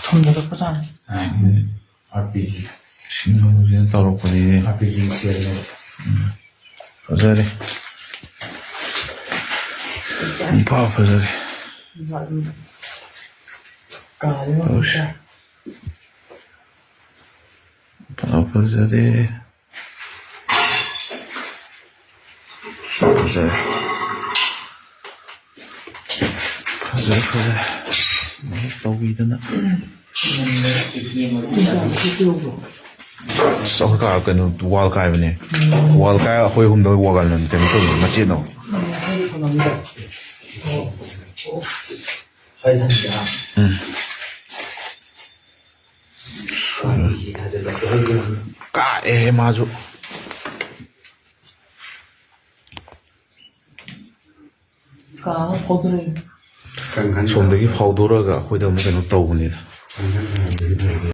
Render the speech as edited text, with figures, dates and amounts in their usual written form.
ꯊꯨꯝꯖꯜꯂꯛꯄꯖꯥꯠꯅꯤ RPG ꯁꯤꯡꯁꯤꯅ ꯇꯧꯔꯛꯄꯅꯤ RPG ꯁꯦꯜꯅꯦ ꯐꯖꯔꯦ ꯏꯝꯐꯥꯜ ꯐꯖꯔꯦ ꯐꯖꯔꯦ ꯐꯖꯔꯦ ꯇꯧꯕꯤꯗꯅ ꯑꯩꯈꯣꯏ ꯀꯥ ꯀꯩꯅꯣ ꯋꯥꯜ ꯀꯥꯏꯕꯅꯦ ꯋꯥꯜ ꯀꯥꯏ ꯑꯩꯈꯣꯏ ꯑꯍꯨꯝꯗ ꯋꯥꯜ ꯀꯩꯅꯣ ꯇꯧꯕ ꯃꯆꯦꯠꯅꯣ ꯀꯥꯛꯑꯦ ꯃꯥꯁꯨ ꯁꯣꯝꯗꯒꯤ ꯐꯥꯎꯗꯣꯔꯛꯑꯒ ꯑꯩꯈꯣꯏꯗ ꯑꯃꯨꯛ ꯀꯩꯅꯣ ꯇꯧꯕꯅꯤꯗ